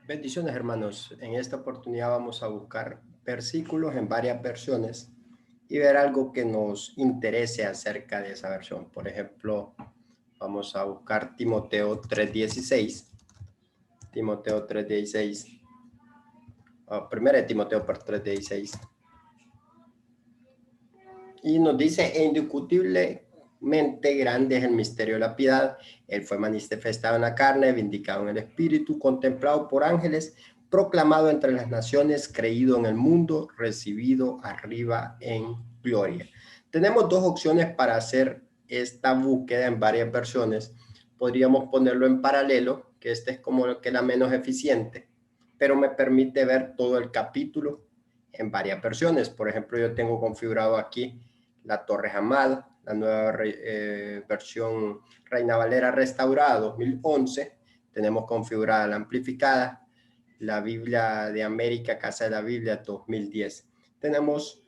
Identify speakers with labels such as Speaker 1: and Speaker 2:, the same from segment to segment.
Speaker 1: Bendiciones, hermanos. En esta oportunidad vamos a buscar versículos en varias versiones y ver algo que nos interese acerca de esa versión. Por ejemplo, vamos a buscar Timoteo 3:16. Timoteo 3:16. Primera de Timoteo 3:16. Y nos dice, indiscutiblemente grande es el misterio de la piedad. Él fue manifestado en la carne, vindicado en el espíritu, contemplado por ángeles, proclamado entre las naciones, creído en el mundo, recibido arriba en gloria. Tenemos dos opciones para hacer esta búsqueda en varias versiones. Podríamos ponerlo en paralelo, que este es como que la menos eficiente, pero me permite ver todo el capítulo en varias versiones. Por ejemplo, yo tengo configurado aquí la Torre Hamad, la nueva versión Reina Valera restaurada 2011. Tenemos configurada la amplificada, la Biblia de América, Casa de la Biblia 2010. Tenemos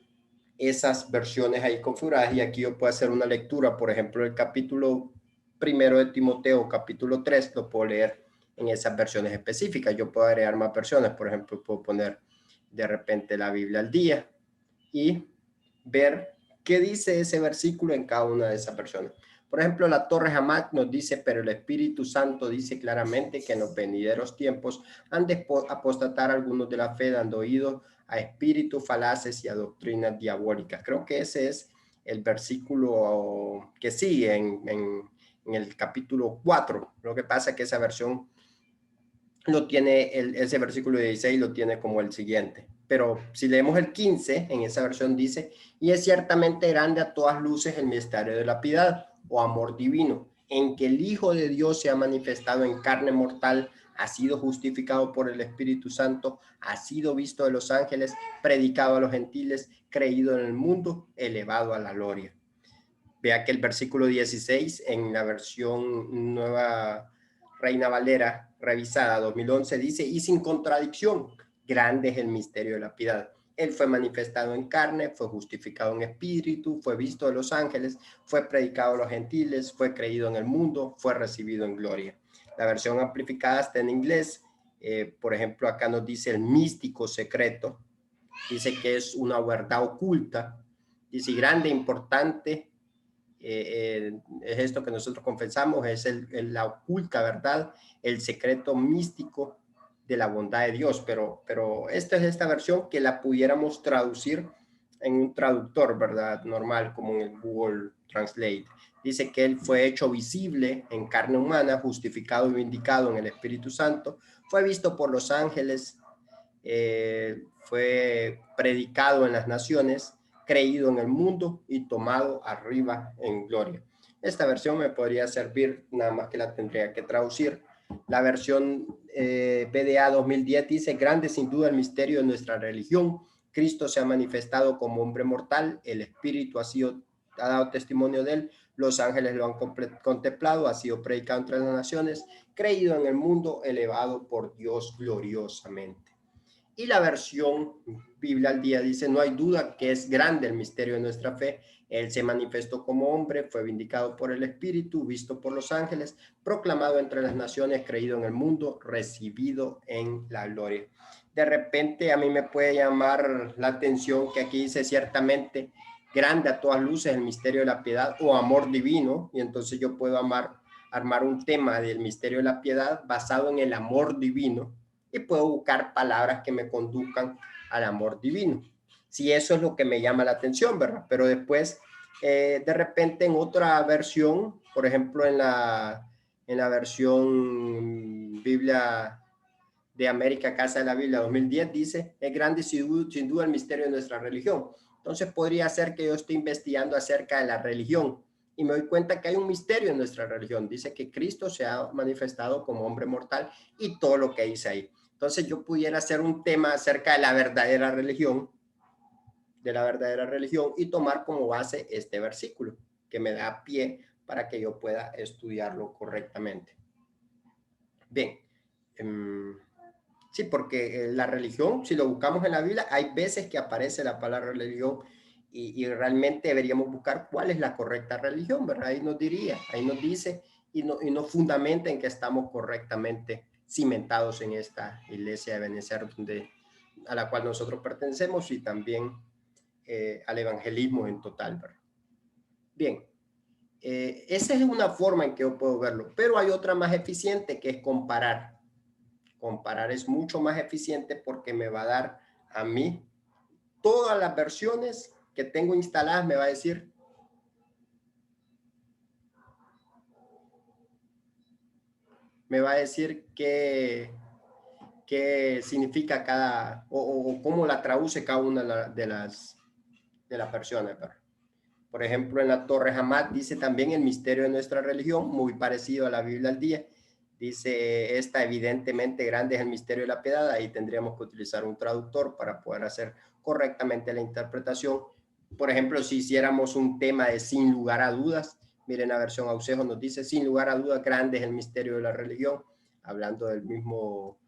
Speaker 1: esas versiones ahí configuradas y aquí yo puedo hacer una lectura. Por ejemplo, el capítulo primero de Timoteo, capítulo 3, lo puedo leer en esas versiones específicas. Yo puedo agregar más versiones. Por ejemplo, puedo poner de repente la Biblia al día y ver qué dice ese versículo en cada una de esas versiones. Por ejemplo, la Torre Hamad nos dice, pero el Espíritu Santo dice claramente que en los venideros tiempos han de apostatar algunos de la fe, dando oídos a espíritus falaces y a doctrinas diabólicas. Creo que ese es el versículo que sigue en el capítulo 4. Lo que pasa es que esa versión lo tiene, ese versículo 16 lo tiene como el siguiente. Pero si leemos el 15, en esa versión dice, y es ciertamente grande a todas luces el misterio de la piedad o amor divino, en que el Hijo de Dios se ha manifestado en carne mortal, ha sido justificado por el Espíritu Santo, ha sido visto de los ángeles, predicado a los gentiles, creído en el mundo, elevado a la gloria. Vea que el versículo 16 en la versión nueva Reina Valera revisada 2011 dice, y sin contradicción, grande es el misterio de la piedad. Él fue manifestado en carne, fue justificado en espíritu, fue visto de los ángeles, fue predicado a los gentiles, fue creído en el mundo, fue recibido en gloria. La versión amplificada está en inglés. Por ejemplo, acá nos dice el místico secreto. Dice que es una verdad oculta. Dice grande, importante, es esto que nosotros confesamos, es la oculta verdad, el secreto místico de la bondad de Dios, pero esta es esta versión que la pudiéramos traducir en un traductor, ¿verdad? Normal, como en el Google Translate. Dice que Él fue hecho visible en carne humana, justificado y vindicado en el Espíritu Santo, fue visto por los ángeles, fue predicado en las naciones, creído en el mundo y tomado arriba en gloria. Esta versión me podría servir, nada más que la tendría que traducir. La versión BDA 2010 dice, grande sin duda el misterio de nuestra religión. Cristo se ha manifestado como hombre mortal, el Espíritu ha dado testimonio de él, los ángeles lo han contemplado, ha sido predicado entre las naciones, creído en el mundo, elevado por Dios gloriosamente. Y la versión Biblia al día dice, no hay duda que es grande el misterio de nuestra fe. Él se manifestó como hombre, fue vindicado por el Espíritu, visto por los ángeles, proclamado entre las naciones, creído en el mundo, recibido en la gloria. De repente a mí me puede llamar la atención que aquí dice ciertamente grande a todas luces el misterio de la piedad o amor divino, y entonces yo puedo armar un tema del misterio de la piedad basado en el amor divino, y puedo buscar palabras que me conduzcan al amor divino. Si eso es lo que me llama la atención, ¿verdad? Pero después, de repente en otra versión, por ejemplo en la versión Biblia de América, Casa de la Biblia 2010, dice, es grande sin duda el misterio de nuestra religión. Entonces podría ser que yo esté investigando acerca de la religión y me doy cuenta que hay un misterio en nuestra religión. Dice que Cristo se ha manifestado como hombre mortal y todo lo que dice ahí. Entonces yo pudiera hacer un tema acerca de la verdadera religión, y tomar como base este versículo que me da pie para que yo pueda estudiarlo correctamente. Bien, sí, porque la religión, si lo buscamos en la Biblia, hay veces que aparece la palabra religión y realmente deberíamos buscar cuál es la correcta religión, ¿verdad? Ahí nos dice y nos fundamenta en que estamos correctamente cimentados en esta iglesia de Benecer, a la cual nosotros pertenecemos, y también al evangelismo en total, ¿verdad? Bien, esa es una forma en que yo puedo verlo, pero hay otra más eficiente, que es comparar. Comparar es mucho más eficiente porque me va a dar a mí todas las versiones que tengo instaladas, me va a decir qué significa cada, o cómo la traduce cada una de las versiones, ¿verdad? Por ejemplo, en la Torre Hamad dice también el misterio de nuestra religión, muy parecido a la Biblia al día. Dice, esta evidentemente grande es el misterio de la piedad. Ahí tendríamos que utilizar un traductor para poder hacer correctamente la interpretación. Por ejemplo, si hiciéramos un tema de sin lugar a dudas, miren, la versión Ausejo nos dice, sin lugar a dudas, grande es el misterio de la religión, hablando del mismo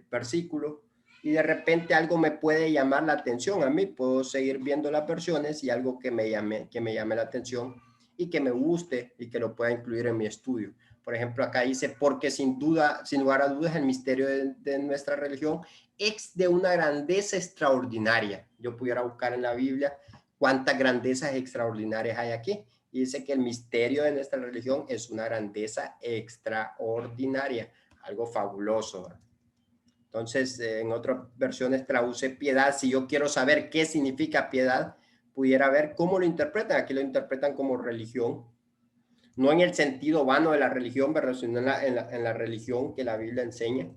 Speaker 1: versículo. Y de repente algo me puede llamar la atención a mí, puedo seguir viendo las versiones y algo que me llame la atención y que me guste y que lo pueda incluir en mi estudio. Por ejemplo, acá dice, porque sin duda, sin lugar a dudas, el misterio de nuestra religión es de una grandeza extraordinaria. Yo pudiera buscar en la Biblia cuántas grandezas extraordinarias hay aquí. Y dice que el misterio de nuestra religión es una grandeza extraordinaria, algo fabuloso, ¿verdad? Entonces, en otras versiones traduce piedad. Si yo quiero saber qué significa piedad, pudiera ver cómo lo interpretan. Aquí lo interpretan como religión, no en el sentido vano de la religión, ¿verdad? Sino en la religión que la Biblia enseña.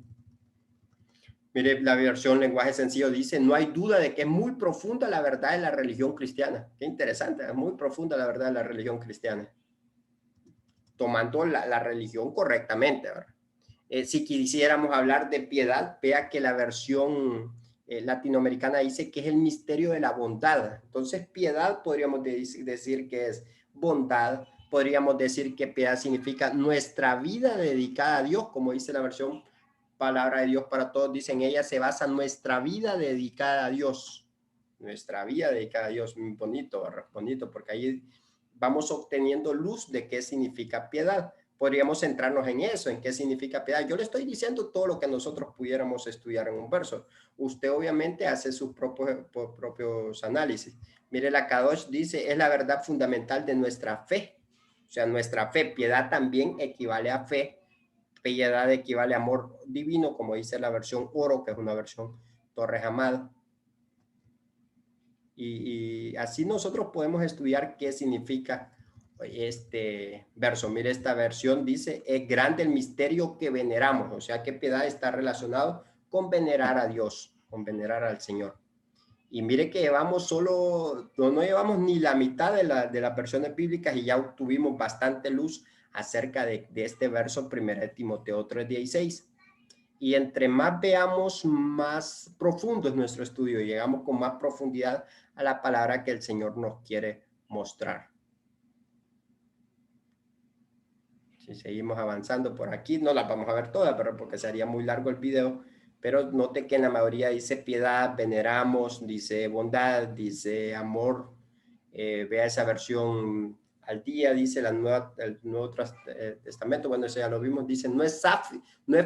Speaker 1: Mire, la versión lenguaje sencillo dice, no hay duda de que es muy profunda la verdad de la religión cristiana. Qué interesante, es muy profunda la verdad de la religión cristiana. Tomando la religión correctamente, ¿verdad? Si quisiéramos hablar de piedad, vea que la versión latinoamericana dice que es el misterio de la bondad. Entonces, piedad podríamos decir que es bondad. Podríamos decir que piedad significa nuestra vida dedicada a Dios, como dice la versión Palabra de Dios para Todos. Dicen, ella se basa en nuestra vida dedicada a Dios. Nuestra vida dedicada a Dios. Muy bonito, bonito, porque ahí vamos obteniendo luz de qué significa piedad. Podríamos centrarnos en eso, en qué significa piedad. Yo le estoy diciendo todo lo que nosotros pudiéramos estudiar en un verso. Usted obviamente hace sus propios análisis. Mire, la Kadosh dice, es la verdad fundamental de nuestra fe. O sea, nuestra fe, piedad también equivale a fe. Piedad equivale a amor divino, como dice la versión Oro, que es una versión Torre Hamad. Y así nosotros podemos estudiar qué significa este verso. Mire, esta versión dice, es grande el misterio que veneramos, o sea que piedad está relacionado con venerar a Dios, con venerar al Señor. Y mire que llevamos no llevamos ni la mitad de las versiones bíblicas y ya obtuvimos bastante luz acerca de este verso, 1 Timoteo 3:16. Y entre más veamos, más profundo es nuestro estudio, llegamos con más profundidad a la palabra que el Señor nos quiere mostrar. Si seguimos avanzando por aquí, no las vamos a ver todas, pero porque sería muy largo el video, pero note que en la mayoría dice piedad, veneramos, dice bondad, dice amor. Vea esa versión al día, dice el Nuevo Testamento, bueno, eso ya lo vimos, dice, no es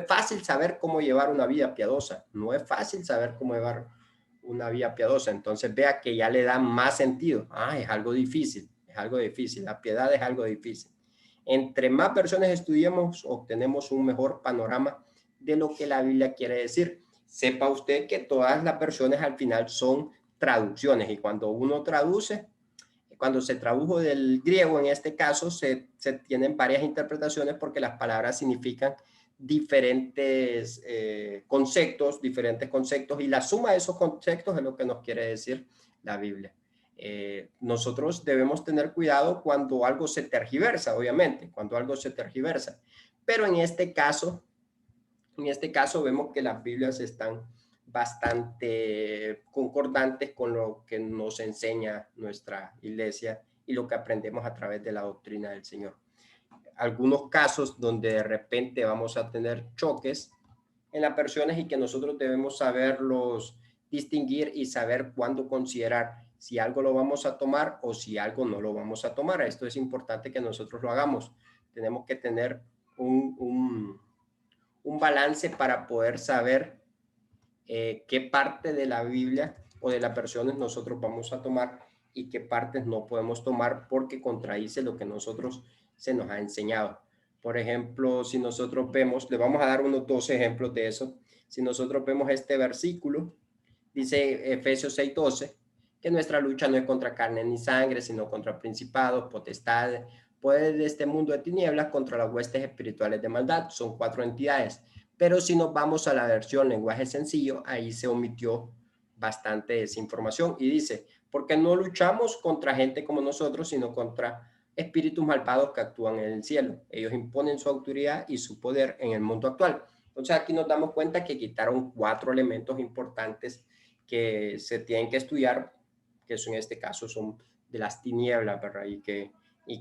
Speaker 1: fácil saber cómo llevar una vida piadosa, no es fácil saber cómo llevar una vida piadosa. Entonces vea que ya le da más sentido. Es algo difícil, la piedad es algo difícil. Entre más versiones estudiemos, obtenemos un mejor panorama de lo que la Biblia quiere decir. Sepa usted que todas las versiones al final son traducciones, y cuando uno traduce, cuando se tradujo del griego en este caso, se tienen varias interpretaciones porque las palabras significan diferentes conceptos, y la suma de esos conceptos es lo que nos quiere decir la Biblia. Nosotros debemos tener cuidado cuando algo se tergiversa, obviamente, cuando algo se tergiversa, pero en este caso vemos que las Biblias están bastante concordantes con lo que nos enseña nuestra iglesia y lo que aprendemos a través de la doctrina del Señor. Algunos casos donde de repente vamos a tener choques en las versiones y que nosotros debemos saberlos distinguir y saber cuándo considerar si algo lo vamos a tomar o si algo no lo vamos a tomar. Esto es importante que nosotros lo hagamos. Tenemos que tener un un balance para poder saber qué parte de la Biblia o de las versiones nosotros vamos a tomar y qué partes no podemos tomar porque contradice lo que nosotros se nos ha enseñado. Por ejemplo, si nosotros vemos, le vamos a dar unos 2 ejemplos de eso. Si nosotros vemos este versículo, dice Efesios 6:12, que nuestra lucha no es contra carne ni sangre, sino contra principados, potestades, poderes de este mundo de tinieblas, contra las huestes espirituales de maldad. Son 4 entidades. Pero si nos vamos a la versión lenguaje sencillo, ahí se omitió bastante desinformación y dice, porque no luchamos contra gente como nosotros, sino contra espíritus malvados que actúan en el cielo. Ellos imponen su autoridad y su poder en el mundo actual. Entonces aquí nos damos cuenta que quitaron 4 elementos importantes que se tienen que estudiar, que en este caso son de las tinieblas, ¿verdad? Y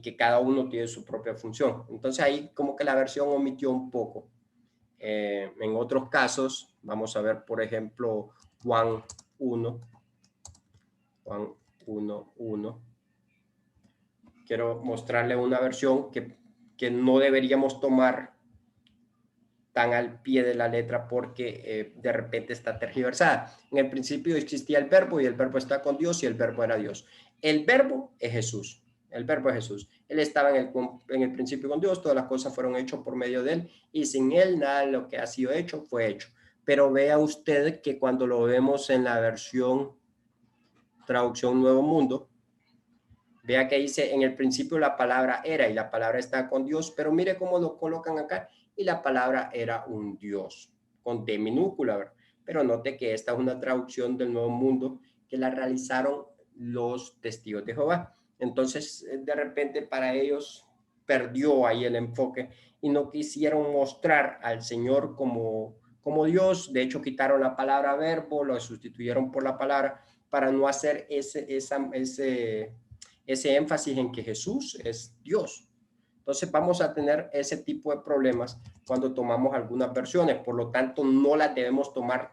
Speaker 1: que cada uno tiene su propia función. Entonces ahí como que la versión omitió un poco. En otros casos, vamos a ver, por ejemplo, Juan 1, 1. Quiero mostrarle una versión que no deberíamos tomar tan al pie de la letra porque de repente está tergiversada. En el principio existía el verbo y el verbo está con Dios y el verbo era Dios. El verbo es Jesús. El verbo es Jesús. Él estaba en el principio con Dios, todas las cosas fueron hechas por medio de él y sin él nada de lo que ha sido hecho fue hecho. Pero vea usted que cuando lo vemos en la versión traducción Nuevo Mundo, vea que dice en el principio la palabra era y la palabra está con Dios, pero mire cómo lo colocan acá y la palabra era un Dios con D minúscula, ¿verdad? Pero note que esta es una traducción del Nuevo Mundo que la realizaron los testigos de Jehová. Entonces, de repente para ellos perdió ahí el enfoque y no quisieron mostrar al Señor como Dios. De hecho, quitaron la palabra verbo, lo sustituyeron por la palabra para no hacer ese énfasis en que Jesús es Dios. Entonces vamos a tener ese tipo de problemas cuando tomamos algunas versiones. Por lo tanto, no las debemos tomar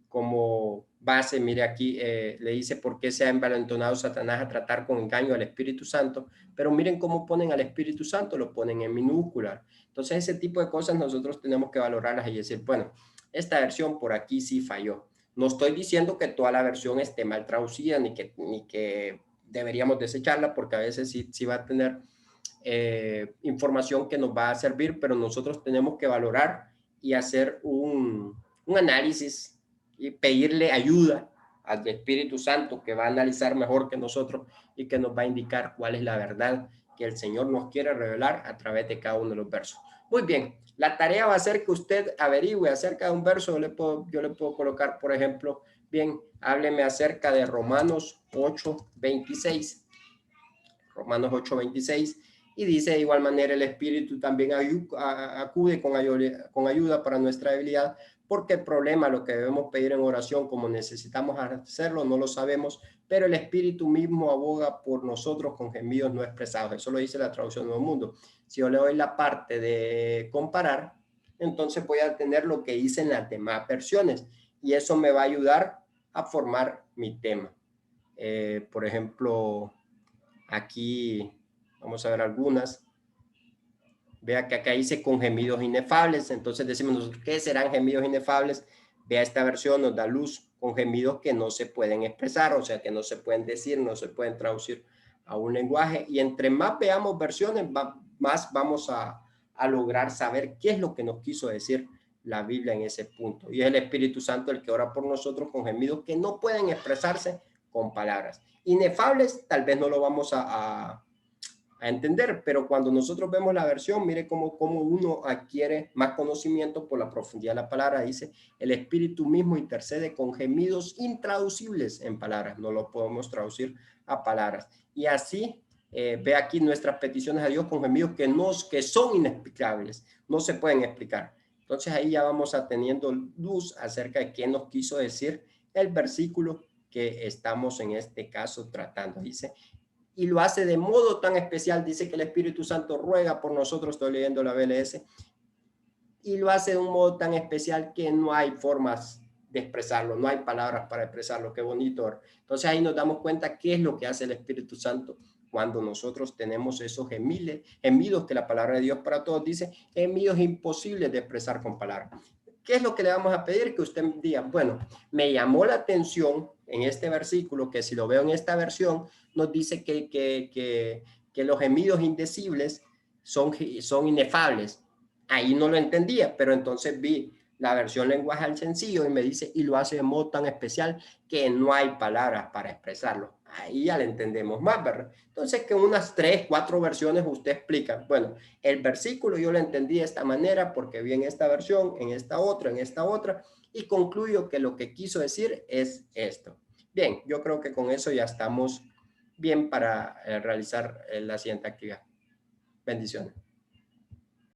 Speaker 1: como base. Mire aquí, le dice por qué se ha envalentonado Satanás a tratar con engaño al Espíritu Santo. Pero miren cómo ponen al Espíritu Santo, lo ponen en minúscula. Entonces ese tipo de cosas nosotros tenemos que valorarlas y decir, bueno, esta versión por aquí sí falló. No estoy diciendo que toda la versión esté mal traducida ni que deberíamos desecharla porque a veces sí va a tener información que nos va a servir, pero nosotros tenemos que valorar y hacer un análisis y pedirle ayuda al Espíritu Santo que va a analizar mejor que nosotros y que nos va a indicar cuál es la verdad que el Señor nos quiere revelar a través de cada uno de los versos. Muy bien, la tarea va a ser que usted averigüe acerca de un verso. Yo le puedo colocar, por ejemplo, bien, hábleme acerca de Romanos 8:26. Romanos 8:26, y dice de igual manera el Espíritu también acude con ayuda para nuestra debilidad, porque el problema, lo que debemos pedir en oración, como necesitamos hacerlo, no lo sabemos, pero el Espíritu mismo aboga por nosotros con gemidos no expresados. Eso lo dice la traducción Nuevo Mundo. Si yo le doy la parte de comparar, entonces voy a tener lo que dicen las demás versiones, y eso me va a ayudar a formar mi tema. Por ejemplo, aquí vamos a ver algunas. Vea que acá dice con gemidos inefables. Entonces decimos nosotros, ¿qué serán gemidos inefables? Vea esta versión, nos da luz con gemidos que no se pueden expresar, o sea, que no se pueden decir, no se pueden traducir a un lenguaje. Y entre más veamos versiones, más vamos a lograr saber qué es lo que nos quiso decir la Biblia en ese punto. Y es el Espíritu Santo el que ora por nosotros con gemidos que no pueden expresarse con palabras. Inefables, tal vez no lo vamos a entender, pero cuando nosotros vemos la versión, mire cómo uno adquiere más conocimiento por la profundidad de la palabra. Dice, el Espíritu mismo intercede con gemidos intraducibles en palabras, no lo podemos traducir a palabras. Y así, ve aquí nuestras peticiones a Dios con gemidos que son inexplicables, no se pueden explicar. Entonces ahí ya vamos a teniendo luz acerca de qué nos quiso decir el versículo que estamos en este caso tratando. Dice, y lo hace de modo tan especial, dice que el Espíritu Santo ruega por nosotros, estoy leyendo la BLS, y lo hace de un modo tan especial que no hay formas de expresarlo, no hay palabras para expresarlo. Qué bonito. Entonces ahí nos damos cuenta qué es lo que hace el Espíritu Santo cuando nosotros tenemos esos gemidos que la palabra de Dios para todos dice, gemidos imposibles de expresar con palabras. ¿Qué es lo que le vamos a pedir? Que usted diga, bueno, me llamó la atención en este versículo, que si lo veo en esta versión, nos dice que los gemidos indecibles son inefables. Ahí no lo entendía, pero entonces vi la versión lenguaje al sencillo y me dice, y lo hace de modo tan especial que no hay palabras para expresarlo. Ahí ya le entendemos más, ¿verdad? Entonces, que unas 3, 4 versiones usted explica, bueno, el versículo yo lo entendí de esta manera porque vi en esta versión, en esta otra, y concluyo que lo que quiso decir es esto. Bien, yo creo que con eso ya estamos bien para realizar la siguiente actividad. Bendiciones.